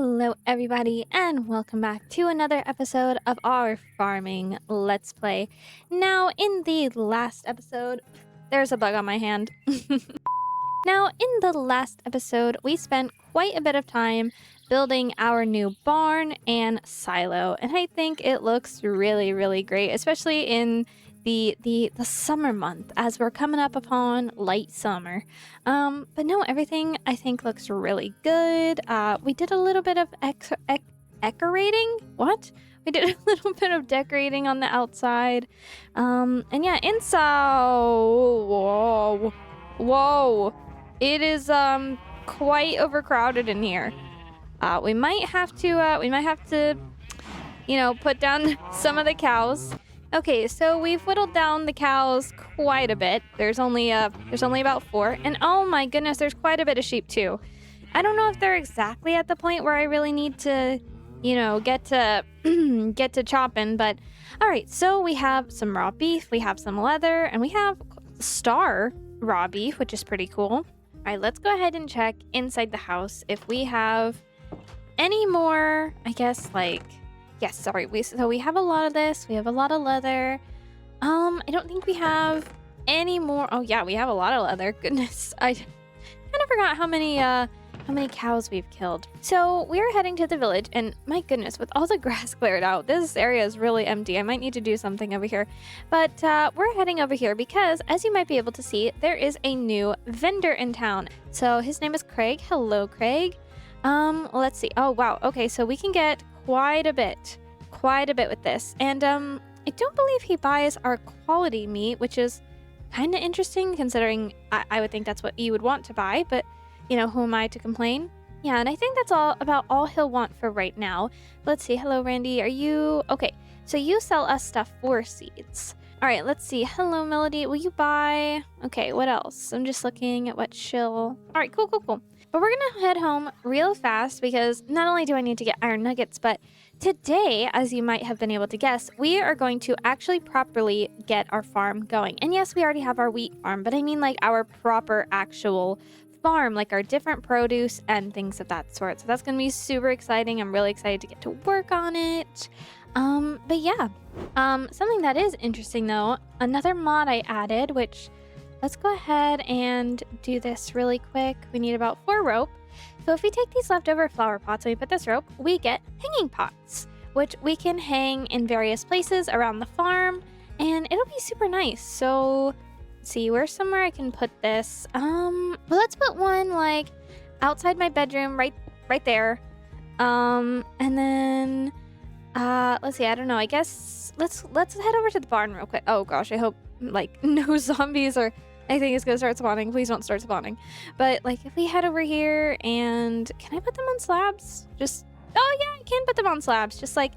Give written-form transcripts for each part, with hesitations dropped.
Hello, everybody, and welcome back to another episode of our farming Let's Play. Now, in the last episode, there's a bug on my hand. Now, in the last episode, we spent quite a bit of time building our new barn and silo, and I think it looks really, really great, especially in the summer month as we're coming up upon late summer. But no, everything I think looks really good. We did a little bit of decorating. What? We did a little bit of decorating on the outside. And yeah, inside. Whoa. It is quite overcrowded in here. We might have to put down some of the cows. Okay, so we've whittled down the cows quite a bit. There's only about 4, and oh my goodness, there's quite a bit of sheep too. I don't know if they're exactly at the point where I really need to, get to get to chopping, but all right. So we have some raw beef, we have some leather, and we have star raw beef, which is pretty cool. All right, let's go ahead and check inside the house if we have any more, I guess, yes, sorry. We have a lot of this. We have a lot of leather. I don't think we have any more. Oh yeah, we have a lot of leather. Goodness, I kind of forgot how many cows we've killed. So we're heading to the village, and my goodness, with all the grass cleared out, this area is really empty. I might need to do something over here, but we're heading over here because, as you might be able to see, there is a new vendor in town. So his name is Craig. Hello, Craig. Let's see. Oh wow. Okay, so we can get quite a bit with this, and I don't believe he buys our quality meat, which is kind of interesting considering I would think that's what you would want to buy, but who am I to complain? Yeah, and I think that's all he'll want for right now. Let's see. Hello, Randy. Are you okay? So you sell us stuff for seeds. All right, let's see. Hello, Melody. Will you buy? Okay, what else? I'm just looking at what she'll. All right, cool. But we're gonna head home real fast because not only do I need to get iron nuggets, but today, as you might have been able to guess, we are going to actually properly get our farm going. And yes, we already have our wheat farm, but I mean like our proper actual farm, like our different produce and things of that sort. So that's gonna be super exciting. I'm really excited to get to work on it. But yeah, something that is interesting though, another mod I added, which let's go ahead and do this really quick. We need about 4 rope. So if we take these leftover flower pots and we put this rope, we get hanging pots, which we can hang in various places around the farm, and it'll be super nice. So let's see, where's somewhere I can put this? Well, let's put one like outside my bedroom, right there. And then let's see, I don't know. I guess let's head over to the barn real quick. Oh gosh, I hope like no zombies or anything is gonna start spawning. Please don't start spawning. But like if we head over here, and can I put them on slabs? Oh yeah, I can put them on slabs. Just like,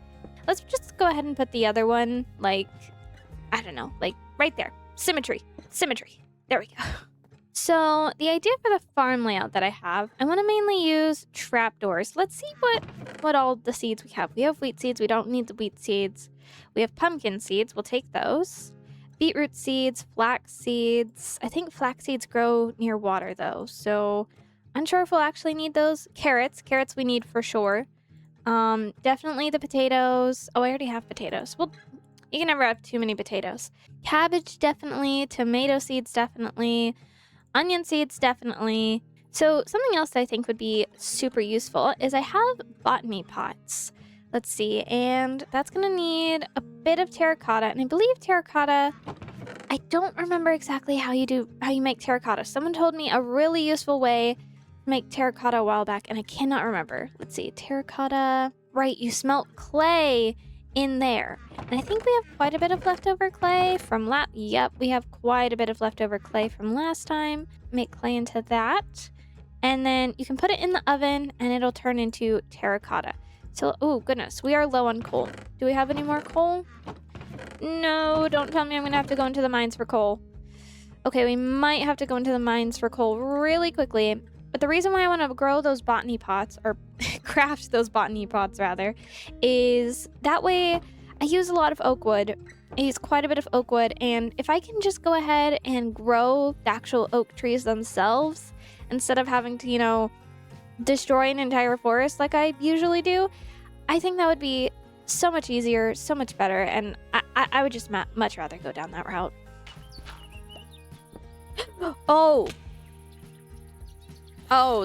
let's just go ahead and put the other one like, I don't know, like right there. Symmetry. There we go. So the idea for the farm layout that I have, I want to mainly use trapdoors. Let's see what all the seeds we have. We have wheat seeds. We don't need the wheat seeds. We have pumpkin seeds. We'll take those. Beetroot seeds, flax seeds. I think flax seeds grow near water though, so unsure if we'll actually need those. Carrots we need for sure. Definitely the potatoes. Oh, I already have potatoes. Well, you can never have too many potatoes. Cabbage definitely, tomato seeds definitely, onion seeds definitely. So something else that I think would be super useful is I have botany pots. Let's see, and that's gonna need a bit of terracotta, and I believe terracotta, I don't remember exactly how you make terracotta. Someone told me a really useful way to make terracotta a while back, and I cannot remember. Let's see, terracotta, right, you smelt clay in there. And I think we have quite a bit of leftover clay from yep, we have quite a bit of leftover clay from last time. Make clay into that, and then you can put it in the oven, and it'll turn into terracotta. So, oh goodness, we are low on coal. Do we have any more coal? No, don't tell me I'm gonna have to go into the mines for coal. Okay, we might have to go into the mines for coal really quickly. But the reason why I want to grow those botany pots, or craft those botany pots rather, is that way I use a lot of oak wood. I use quite a bit of oak wood, and if I can just go ahead and grow the actual oak trees themselves, instead of having to, destroy an entire forest like I usually do. I think that would be so much easier, so much better, and I would just much rather go down that route. Oh,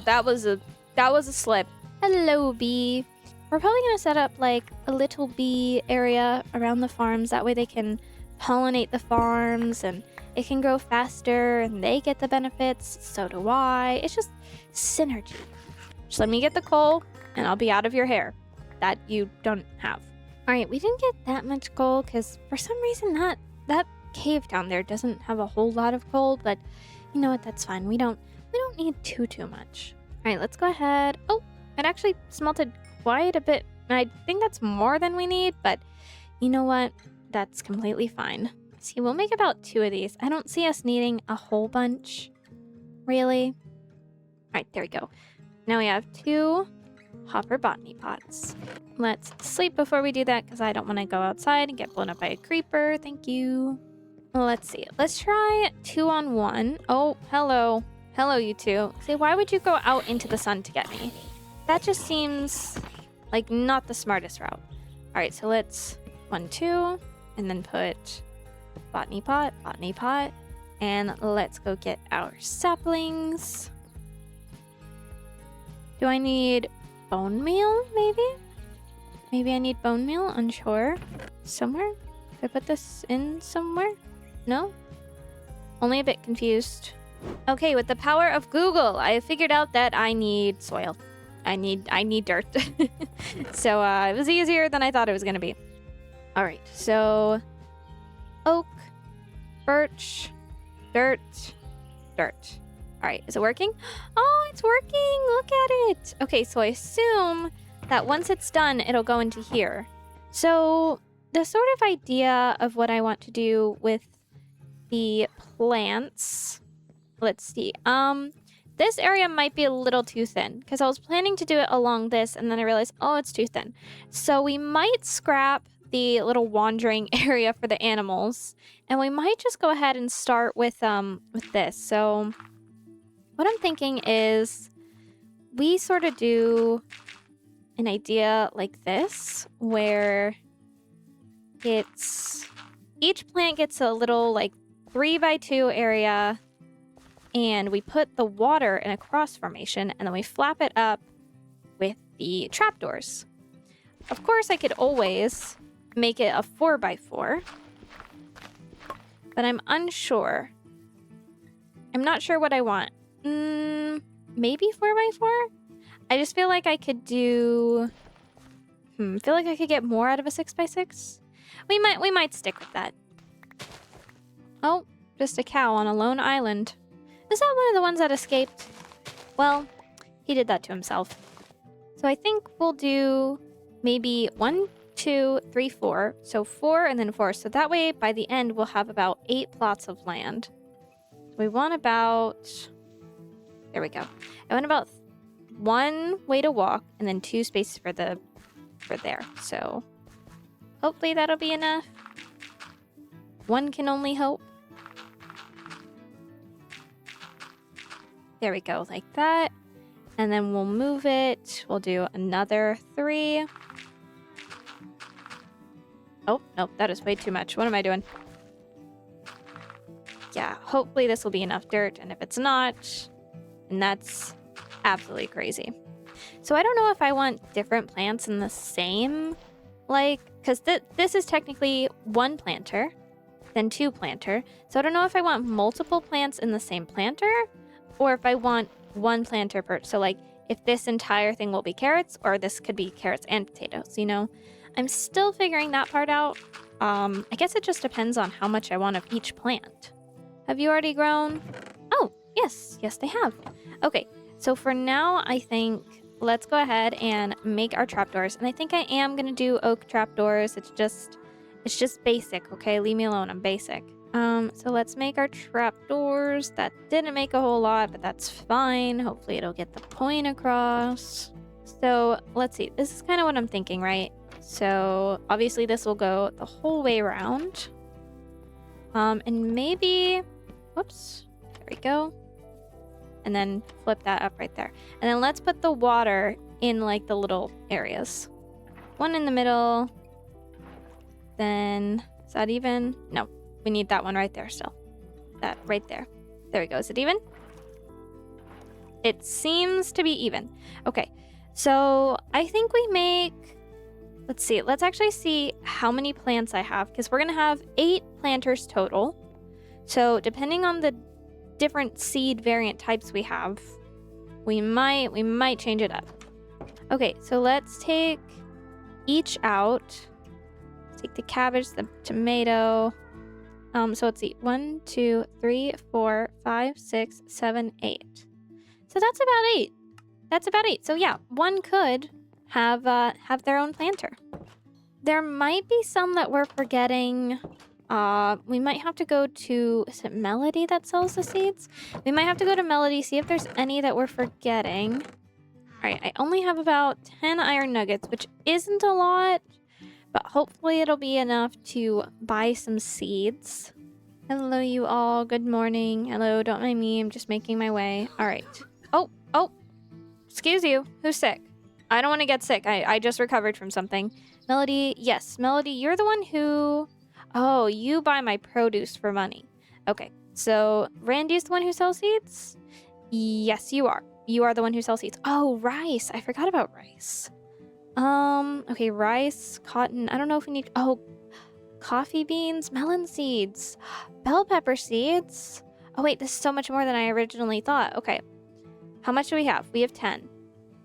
that was a slip. Hello, bee. We're probably gonna set up like a little bee area around the farms. That way they can pollinate the farms and it can grow faster and they get the benefits. So do I. It's just synergy. Just let me get the coal and I'll be out of your hair that you don't have. All right, we didn't get that much coal because for some reason that cave down there doesn't have a whole lot of coal, but you know what? That's fine. We don't need too much. All right, let's go ahead. Oh, it actually smelted quite a bit. And I think that's more than we need, but you know what? That's completely fine. See, we'll make about 2 of these. I don't see us needing a whole bunch, really. All right, there we go. Now we have 2 hopper botany pots. Let's sleep before we do that because I don't want to go outside and get blown up by a creeper. Thank you. Let's see. Let's try 2 on 1. Oh, hello. Hello, you two. See, why would you go out into the sun to get me? That just seems like not the smartest route. All right, so let's 1, 2, and then put botany pot, and let's go get our saplings. Do I need bone meal, maybe? Maybe I need bone meal, unsure. Somewhere? Did I put this in somewhere? No? Only a bit confused. Okay, with the power of Google, I figured out that I need soil. I need dirt. So it was easier than I thought it was gonna be. All right, so oak, birch, dirt. All right, is it working? Oh, it's working. Look at it. Okay, so I assume that once it's done, it'll go into here. So the sort of idea of what I want to do with the plants, let's see. This area might be a little too thin because I was planning to do it along this and then I realized, oh, it's too thin. So we might scrap the little wandering area for the animals and we might just go ahead and start with this. So what I'm thinking is we sort of do an idea like this where it's each plant gets a little like 3x2 area and we put the water in a cross formation and then we flap it up with the trapdoors. Of course, I could always make it a 4x4, but I'm unsure. I'm not sure what I want. Maybe 4x4? I just feel like I could do... feel like I could get more out of a 6x6. We might stick with that. Oh, just a cow on a lone island. Is that one of the ones that escaped? Well, he did that to himself. So I think we'll do maybe 1, 2, 3, 4. So 4 and then 4. So that way, by the end, we'll have about 8 plots of land. So we want about... There we go. I want about 1 way to walk and then 2 spaces for there. So hopefully that'll be enough. One can only hope. There we go, like that. And then we'll move it. We'll do another 3. Oh, nope, that is way too much. What am I doing? Yeah, hopefully this will be enough dirt. And if it's not, then that's absolutely crazy. So I don't know if I want different plants in the same, like, because this is technically 1 planter, then 2 planter. So I don't know if I want multiple plants in the same planter, or if I want 1 planter per, so like if this entire thing will be carrots, or this could be carrots and potatoes, you know? I'm still figuring that part out. I guess it just depends on how much I want of each plant. Have you already grown? Oh, yes, they have. Okay, so for now, I think let's go ahead and make our trapdoors. And I think I am gonna do oak trapdoors. It's just basic, okay? Leave me alone, I'm basic. So let's make our trapdoors. That didn't make a whole lot, but that's fine. Hopefully it'll get the point across. So let's see, this is kind of what I'm thinking, right? So obviously this will go the whole way around. And maybe, whoops, there we go. and then flip that up right there. And then let's put the water in like the little areas. One in the middle. Then, is that even? No, we need that one right there still. That right there. There we go. Is it even? It seems to be even. Okay, so I think we make... Let's see. Let's actually see how many plants I have, because we're going to have 8 planters total. So depending on the different seed variant types we have, we might change it up. Okay, so let's take each out. Let's take the cabbage, the tomato. So let's see. 1, 2, 3, 4, 5, 6, 7, 8. So that's about 8. That's about 8. So yeah, one could have their own planter. There might be some that we're forgetting. We might have to go to, is it Melody that sells the seeds? We might have to go to Melody, see if there's any that we're forgetting. All right, I only have about 10 iron nuggets, which isn't a lot, but hopefully it'll be enough to buy some seeds. Hello, you all. Good morning. Hello, don't mind me. I'm just making my way. All right. Oh, excuse you. Who's sick? I don't want to get sick. I just recovered from something. Melody, yes. Melody, you're the one who... Oh, you buy my produce for money. Okay, so Randy's the one who sells seeds? Yes, you are. You are the one who sells seeds. Oh, rice. I forgot about rice. Okay, rice, cotton. I don't know if we need... Oh, coffee beans, melon seeds, bell pepper seeds. Oh, wait, this is so much more than I originally thought. Okay, how much do we have? We have 10.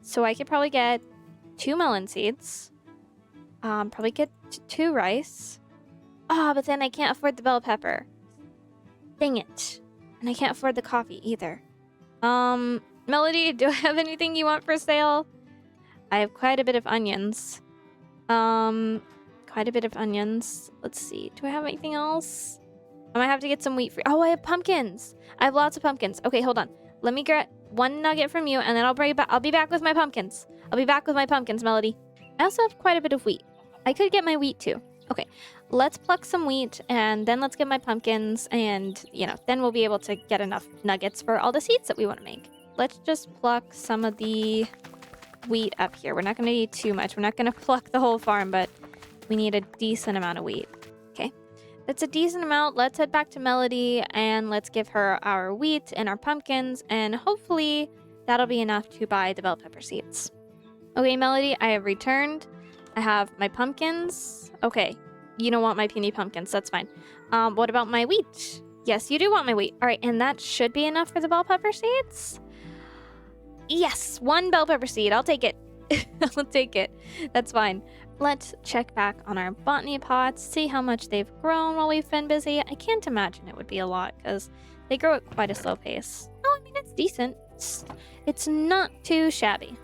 So I could probably get 2 melon seeds. Probably get 2 rice. Oh, but then I can't afford the bell pepper. Dang it. And I can't afford the coffee either. Melody, do I have anything you want for sale? I have quite a bit of onions. Quite a bit of onions. Let's see. Do I have anything else? I might have to get some wheat free. Oh, I have pumpkins. I have lots of pumpkins. Okay, hold on. Let me get 1 nugget from you, and then I'll bring it back. I'll be back with my pumpkins. I'll be back with my pumpkins, Melody. I also have quite a bit of wheat. I could get my wheat too. Okay, let's pluck some wheat, and then let's get my pumpkins, and, you know, then we'll be able to get enough nuggets for all the seeds that we want to make. Let's just pluck some of the wheat up here. We're not going to need too much. We're not going to pluck the whole farm, but we need a decent amount of wheat. Okay, that's a decent amount. Let's head back to Melody, and let's give her our wheat and our pumpkins, and hopefully that'll be enough to buy the bell pepper seeds. Okay, Melody, I have returned. I have my pumpkins. Okay, you don't want my puny pumpkins. That's fine. What about my wheat? Yes, you do want my wheat. All right, and that should be enough for the bell pepper seeds? Yes, 1 bell pepper seed. I'll take it. I'll take it. That's fine. Let's check back on our botany pots, see how much they've grown while we've been busy. I can't imagine it would be a lot because they grow at quite a slow pace. Oh, I mean, it's decent. It's not too shabby.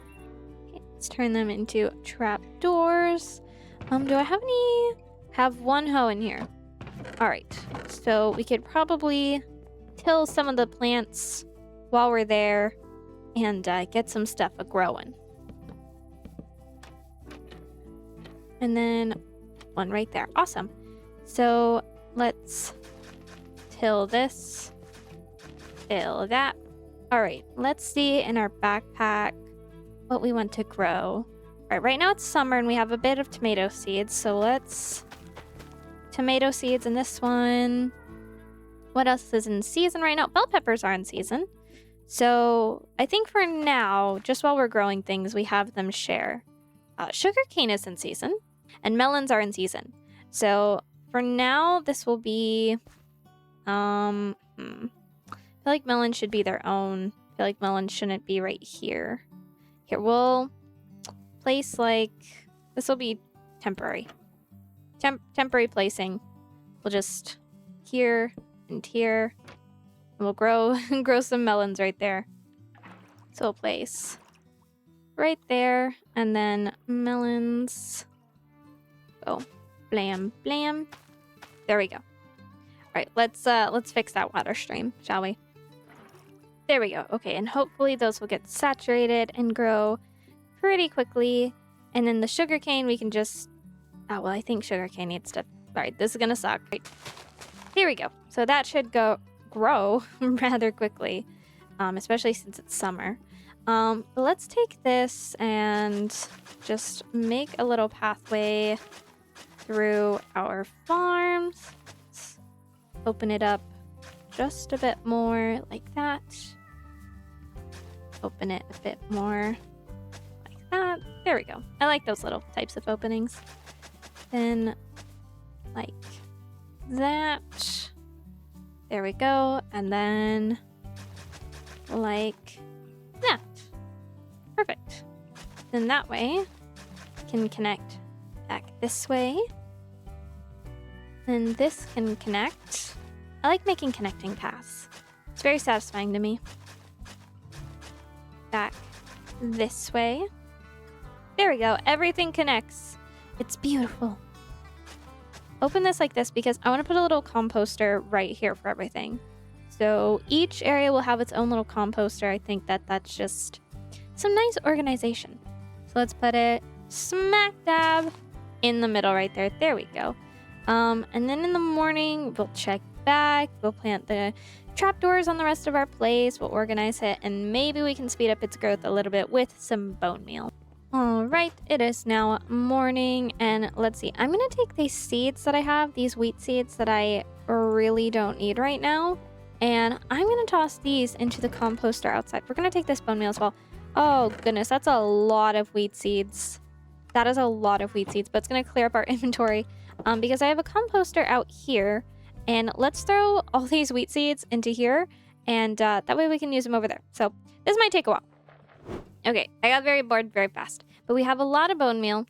Okay, let's turn them into trapdoors. Do I have any? Have 1 hoe in here. All right, so we could probably till some of the plants while we're there and get some stuff a-growing. And then 1 right there. Awesome. So let's till this, till that. All right, let's see in our backpack what we want to grow. All right, right now it's summer and we have a bit of tomato seeds. So let's tomato seeds in this one. What else is in season right now? Bell peppers are in season. So I think for now, just while we're growing things, we have them share. Sugarcane is in season. And melons are in season. So for now, this will be... I feel like melons should be their own. I feel like melons shouldn't be right here. Here, we'll place like... This will be temporary. Temporary placing. We'll just here and here. And we'll grow some melons right there. So we'll place right there. And then melons... Oh, blam, blam. There we go. All right, let's fix that water stream, shall we? There we go. Okay, and hopefully those will get saturated and grow pretty quickly. And then the sugarcane, we can just... Oh, well, I think sugarcane needs to... All right, this is gonna suck. Right. Here we go. So that should grow rather quickly. especially since it's summer. But let's take this and just make a little pathway through our farms. Let's open it up just a bit more like that. Open it a bit more like that. There we go. I like those little types of openings. Then like that. There we go. And then like that. Perfect. Then that way can connect back this way. Then this can connect. I like making connecting paths. It's very satisfying to me. Back this way. There we go. Everything connects. It's beautiful. Open this like this because I want to put a little composter right here for everything. So each area will have its own little composter. I think that's just some nice organization. So let's put it smack dab in the middle right there. There we go. And then in the morning, we'll check back. We'll plant the trapdoors on the rest of our place. We'll organize it, and maybe we can speed up its growth a little bit with some bone meal. All right, it is now morning, and let's see. I'm going to take these seeds that I have, these wheat seeds that I really don't need right now, and I'm going to toss these into the composter outside. We're going to take this bone meal as well. Oh, goodness, that's a lot of wheat seeds. That is a lot of wheat seeds, but it's going to clear up our inventory because I have a composter out here, and let's throw all these wheat seeds into here, and that way we can use them over there. So this might take a while. Okay, I got very bored very fast, but we have a lot of bone meal,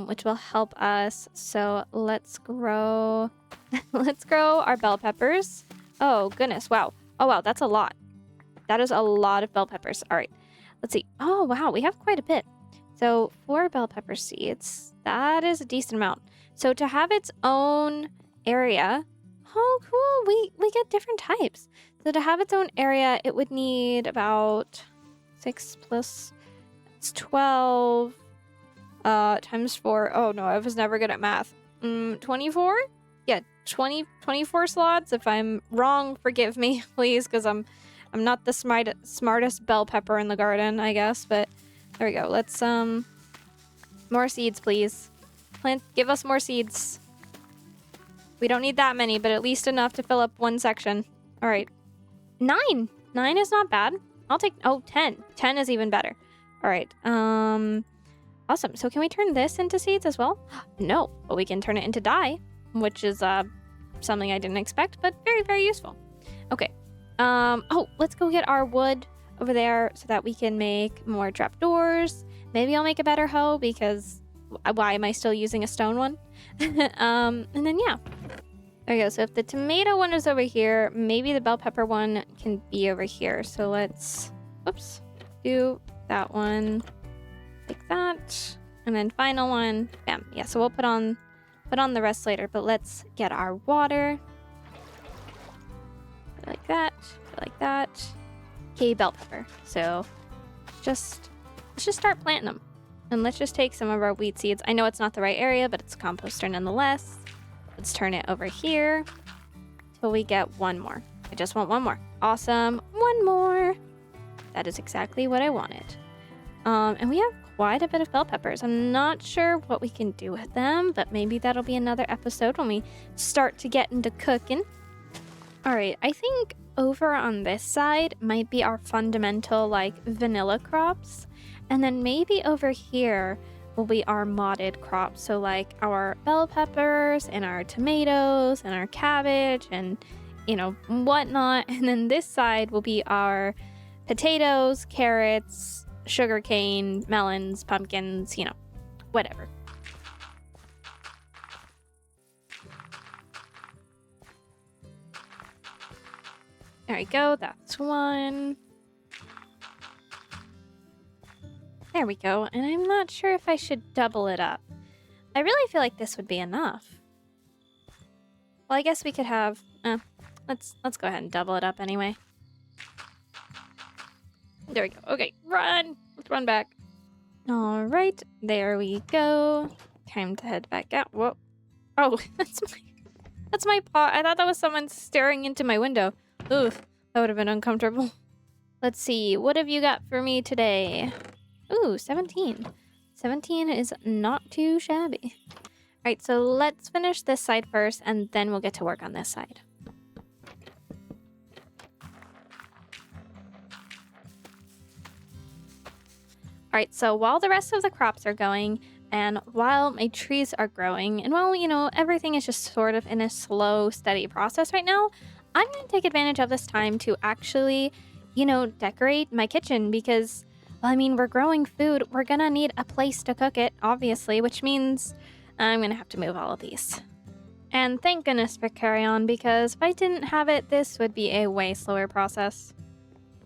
which will help us. So let's grow, let's grow our bell peppers. Oh goodness, wow. Oh wow, that's a lot. That is a lot of bell peppers. All right, let's see. Oh wow, we have quite a bit. So 4 bell pepper seeds, that is a decent amount. So to have its own area, oh cool, we get different types. So to have its own area, it would need about 6 plus, it's 12 times 4. Oh no, I was never good at math. 24? Yeah, 24 slots. If I'm wrong, forgive me, please, because I'm not the smartest bell pepper in the garden, I guess, but there we go. Let's more seeds, please. Give us more seeds. We don't need that many, but at least enough to fill up one section. All right. 9. 9 is not bad. I'll take 10. 10 is even better. All right. Awesome. So can we turn this into seeds as well? No, but we can turn it into dye, which is something I didn't expect, but very, very useful. Okay. Oh, let's go get our wood over there so that we can make more trapdoors. Maybe I'll make a better hoe because why am I still using a stone one? And then yeah. There we go. So if the tomato one is over here, maybe the bell pepper one can be over here. So let's, oops, do that one like that. And then final one, bam. Yeah, so we'll put on the rest later, but let's get our water. Like that, like that. Okay, bell pepper. So let's just start planting them. And let's just take some of our wheat seeds. I know it's not the right area, but it's a composter nonetheless. Let's turn it over here till we get one more. I just want one more. Awesome. One more. That is exactly what I wanted. And we have quite a bit of bell peppers. I'm not sure what we can do with them, but maybe that'll be another episode when we start to get into cooking. All right, I think over on this side might be our fundamental like vanilla crops. And then maybe over here will be our modded crops. So like our bell peppers and our tomatoes and our cabbage and, you know, whatnot. And then this side will be our potatoes, carrots, sugarcane, melons, pumpkins, you know, whatever. There we go. That's one. There we go. And I'm not sure if I should double it up. I really feel like this would be enough. Well, I guess we could have... let's go ahead and double it up anyway. There we go. Okay, run! Let's run back. All right, there we go. Time to head back out. Whoa. Oh, that's my paw. I thought that was someone staring into my window. Oof, that would have been uncomfortable. Let's see. What have you got for me today? Ooh, 17. 17 is not too shabby. All right, so let's finish this side first, and then we'll get to work on this side. All right, so while the rest of the crops are going, and while my trees are growing, and while, you know, everything is just sort of in a slow, steady process right now, I'm going to take advantage of this time to actually, you know, decorate my kitchen because, well, I mean, we're growing food. We're going to need a place to cook it, obviously, which means I'm going to have to move all of these. And thank goodness for Carry On, because if I didn't have it, this would be a way slower process.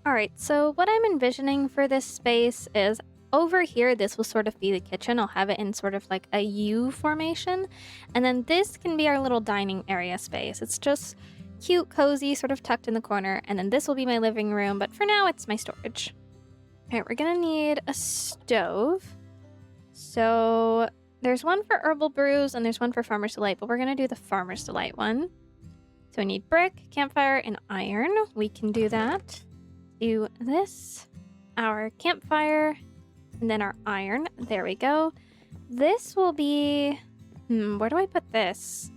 All right, so what I'm envisioning for this space is over here, this will sort of be the kitchen. I'll have it in sort of like a U formation. And then this can be our little dining area space. It's just cute, cozy, sort of tucked in the corner. And then this will be my living room, but for now it's my storage. All right, we're gonna need a stove. So there's one for Herbal Brews and there's one for Farmer's Delight, but we're gonna do the Farmer's Delight one. So we need brick, campfire, and iron. We can do that. Do this, our campfire, and then our iron. There we go. This will be... where do I put this?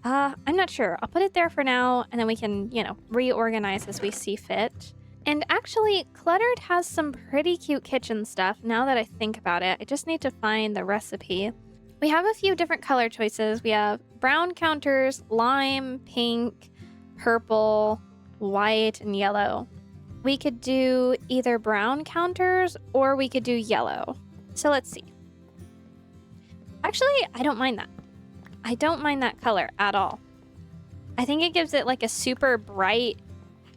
I'm not sure. I'll put it there for now, and then we can, you know, reorganize as we see fit. And actually, Cluttered has some pretty cute kitchen stuff now that I think about it. I just need to find the recipe. We have a few different color choices. We have brown counters, lime, pink, purple, white, and yellow. We could do either brown counters or we could do yellow. So let's see. Actually, I don't mind that. I don't mind that color at all. I think it gives it like a super bright,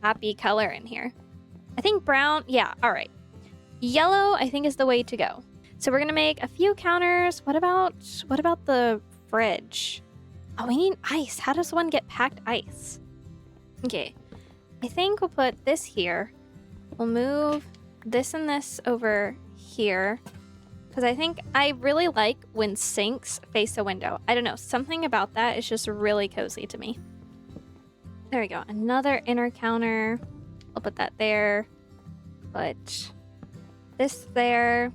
happy color in here. I think brown, yeah, all right. Yellow, I think, is the way to go. So we're gonna make a few counters. What about the fridge? Oh, we need ice. How does one get packed ice? Okay. I think we'll put this here. We'll move this and this over here. Because I think I really like when sinks face a window. I don't know. Something about that is just really cozy to me. There we go. Another inner counter. I'll put that there. Put this there.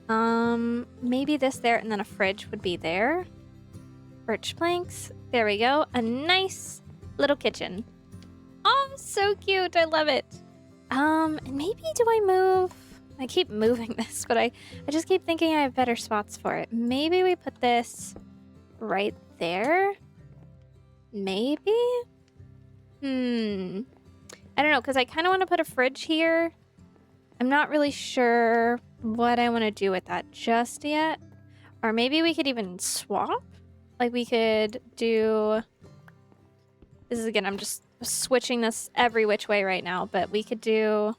Maybe this there and then a fridge would be there. Birch planks. There we go. A nice little kitchen. Oh, so cute. I love it. And maybe do I move? I keep moving this, but I just keep thinking I have better spots for it. Maybe we put this right there? Maybe? I don't know, because I kind of want to put a fridge here. I'm not really sure what I want to do with that just yet. Or maybe we could even swap? Like we could do... This is, again, I'm just switching this every which way right now, but we could do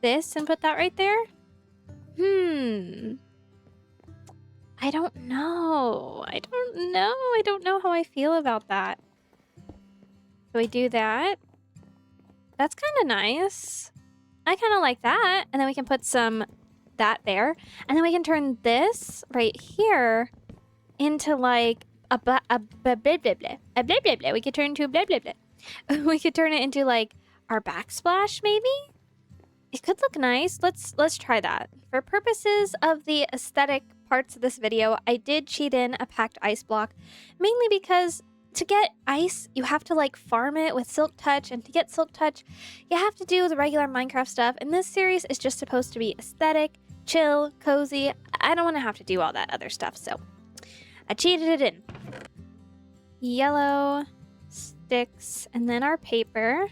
this and put that right there. I don't know. I don't know how I feel about that. So we do that. That's kind of nice. I kind of like that. And then we can put some that there. And then we can turn this right here into like a blah blah blah blah blah. We could turn into a blah blah blah. We could turn it into like our backsplash, maybe. It could look nice. Let's try that. For purposes of the aesthetic parts of this video, I did cheat in a packed ice block, mainly because to get ice, you have to like farm it with Silk Touch, and to get Silk Touch, you have to do the regular Minecraft stuff. And this series is just supposed to be aesthetic, chill, cozy. I don't want to have to do all that other stuff, so I cheated it in. Yellow sticks, and then our paper.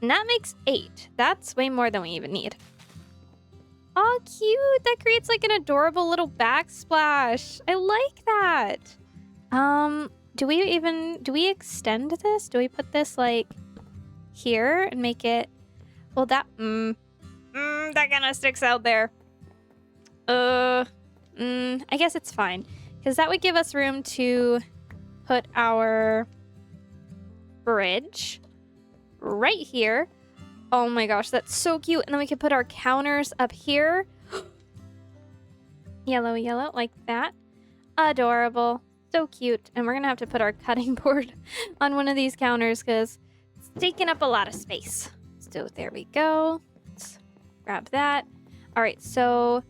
And that makes 8. That's way more than we even need. Oh, cute. That creates like an adorable little backsplash. I like that. Do we extend this? Do we put this like here and make it, well, that, that kind of sticks out there. I guess it's fine. Because that would give us room to put our fridge right here. Oh my gosh, that's so cute. And then we could put our counters up here. Yellow, yellow, like that. Adorable. So cute. And we're going to have to put our cutting board on one of these counters because it's taking up a lot of space. So there we go. Let's grab that. All right, so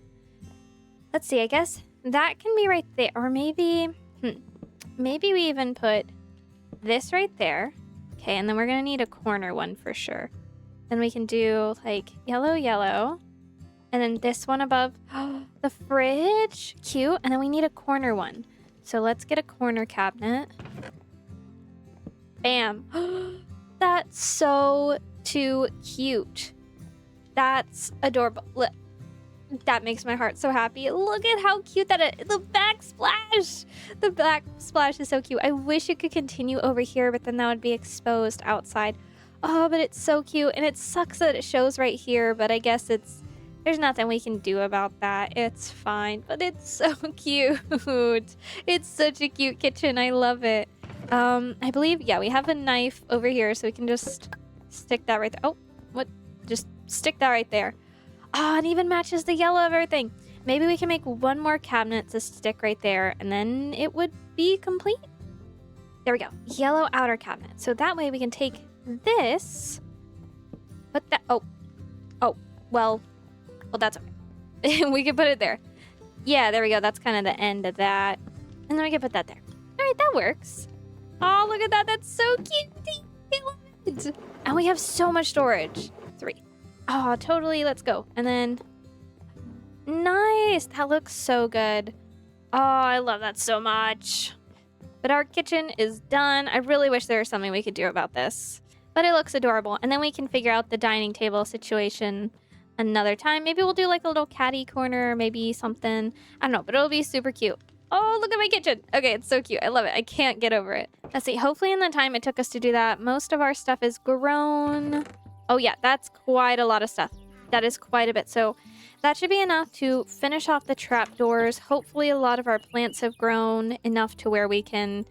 let's see. I guess that can be right there. Or maybe we even put this right there. Okay, and then we're going to need a corner one for sure. Then we can do like yellow, yellow. And then this one above the fridge. Cute. And then we need a corner one. So let's get a corner cabinet. Bam. That's so too cute. That's adorable. Look, that makes my heart so happy. Look at how cute that is. The backsplash. The backsplash is so cute. I wish it could continue over here, but then that would be exposed outside. Oh, but it's so cute. And it sucks that it shows right here, but I guess there's nothing we can do about that. It's fine, but it's so cute. It's such a cute kitchen. I love it. I believe, yeah, we have a knife over here, so we can just stick that right there. Oh, what? Just stick that right there. Ah, it even matches the yellow of everything. Maybe we can make one more cabinet to stick right there, and then it would be complete. There we go. Yellow outer cabinet. So that way we can take this. Put that. Oh, well, that's okay. We can put it there. Yeah, there we go. That's kind of the end of that. And then we can put that there. All right, that works. Oh, look at that. That's so cute. I love it. And we have so much storage. 3. Oh, totally. Let's go. And then, nice. That looks so good. Oh, I love that so much. But our kitchen is done. I really wish there was something we could do about this. But it looks adorable. And then we can figure out the dining table situation another time. Maybe we'll do like a little caddy corner, maybe something. I don't know, but it'll be super cute. Oh, look at my kitchen. Okay, it's so cute. I love it. I can't get over it. Let's see. Hopefully in the time it took us to do that, most of our stuff is grown. Oh yeah, that's quite a lot of stuff. That is quite a bit. So that should be enough to finish off the trapdoors. Hopefully a lot of our plants have grown enough to where we can,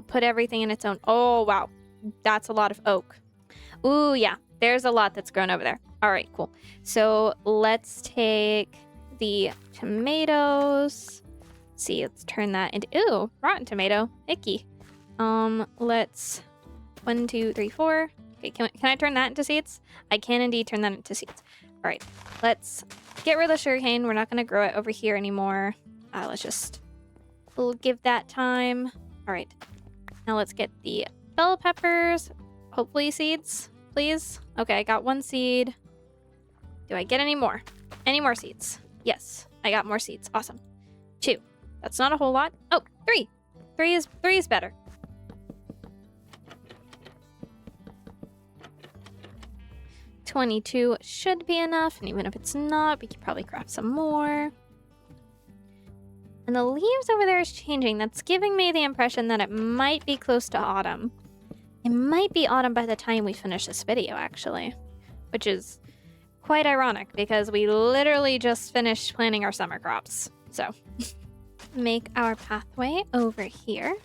put everything in its own. Oh, wow. That's a lot of oak. Ooh, yeah. There's a lot that's grown over there. All right, cool. So let's take the tomatoes. Let's see, let's turn that into, ooh, rotten tomato. Icky. Let's 1, 2, 3, 4. Okay, can I turn that into seeds? I can indeed turn that into seeds. All right, let's get rid of the sugarcane. We're not going to grow it over here anymore. We'll give that time. All right, now let's get the bell peppers. Hopefully seeds, please. Okay, I got 1 seed. Do I get any more? Any more seeds? Yes, I got more seeds. Awesome. 2. That's not a whole lot. Oh, 3. 3 is better. $22 should be enough, and even if it's not, we could probably craft some more. And the leaves over there is changing. That's giving me the impression that it might be close to autumn. It might be autumn by the time we finish this video, actually, which is quite ironic because we literally just finished planting our summer crops. So make our pathway over here.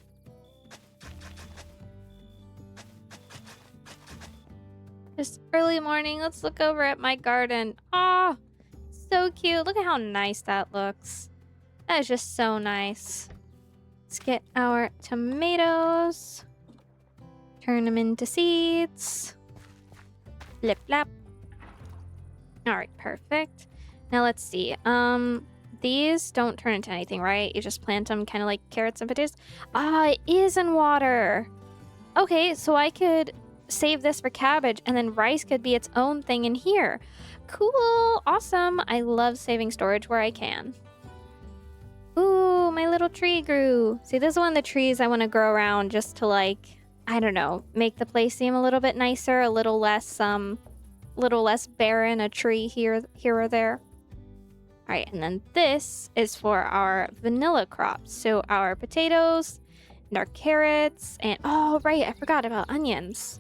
Just early morning, let's look over at my garden. Oh, so cute. Look at how nice that looks. That is just so nice. Let's get our tomatoes. Turn them into seeds. Flip flap. All right, perfect. Now let's see. These don't turn into anything, right? You just plant them kind of like carrots and potatoes. Ah, it is in water. Okay, so I could save this for cabbage and then rice could be its own thing in here. Cool, awesome. I love saving storage where I can. Ooh, my little tree grew. See, this is one of the trees I want to grow around just to like, I don't know, make the place seem a little bit nicer, a little less barren, a tree here or there. All right, and then this is for our vanilla crops. So our potatoes and our carrots and, oh, right, I forgot about onions.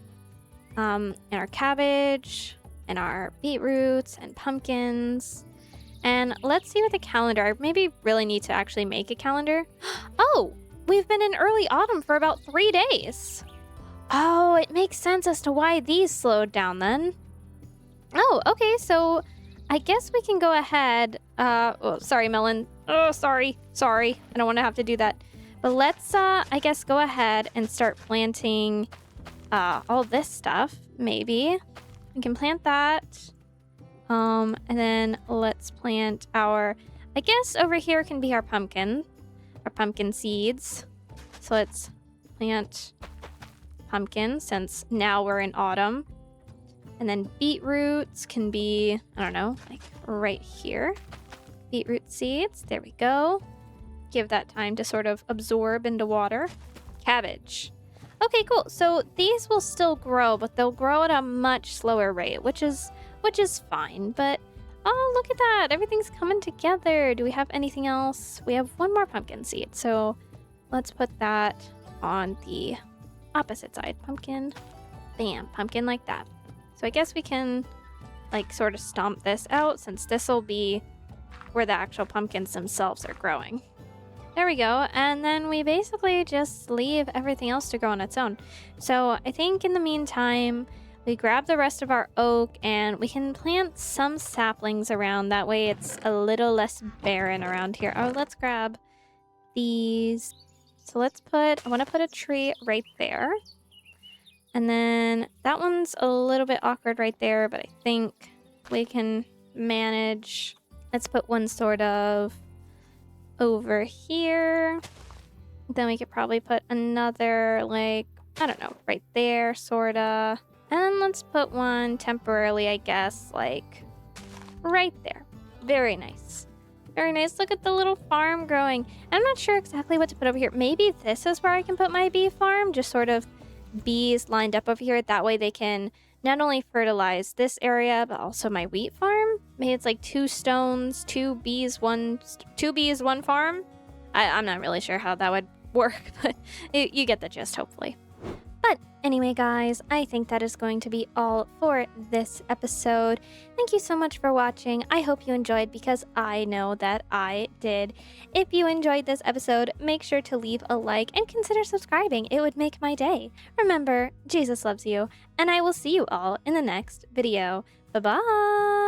And our cabbage and our beetroots and pumpkins. And let's see with the calendar. I maybe really need to actually make a calendar. Oh, we've been in early autumn for about 3 days. Oh, it makes sense as to why these slowed down then. Oh, okay, so I guess we can go ahead. Oh, sorry, Melon. Oh, sorry. I don't want to have to do that. But let's, I guess, go ahead and start planting all this stuff, maybe. We can plant that. And then let's plant I guess over here can be our pumpkin seeds. So let's plant pumpkin since now we're in autumn. And then beetroots can be, I don't know, like right here. Beetroot seeds, there we go. Give that time to sort of absorb into water. Cabbage. Okay, cool. So these will still grow, but they'll grow at a much slower rate, which is fine. But oh, look at that. Everything's coming together. Do we have anything else? We have one more pumpkin seed. So let's put that on the opposite side. Pumpkin. Bam. Pumpkin like that. So I guess we can like sort of stomp this out since this will be where the actual pumpkins themselves are growing. There we go. And then we basically just leave everything else to grow on its own. So I think in the meantime, we grab the rest of our oak and we can plant some saplings around. That way it's a little less barren around here. Oh, let's grab these. So I want to put a tree right there. And then that one's a little bit awkward right there, but I think we can manage. Let's put one sort of over here. Then we could probably put another, like, I don't know, right there, sorta. And let's put one temporarily, I guess, like, right there. Very nice. Very nice. Look at the little farm growing. I'm not sure exactly what to put over here. Maybe this is where I can put my bee farm. Just sort of bees lined up over here. That way they can not only fertilize this area, but also my wheat farm. Maybe it's like 2 stones, 2 bees, 1 farm. I'm not really sure how that would work, but you get the gist, hopefully. But anyway, guys, I think that is going to be all for this episode. Thank you so much for watching. I hope you enjoyed because I know that I did. If you enjoyed this episode, make sure to leave a like and consider subscribing. It would make my day. Remember, Jesus loves you, and I will see you all in the next video. Bye-bye!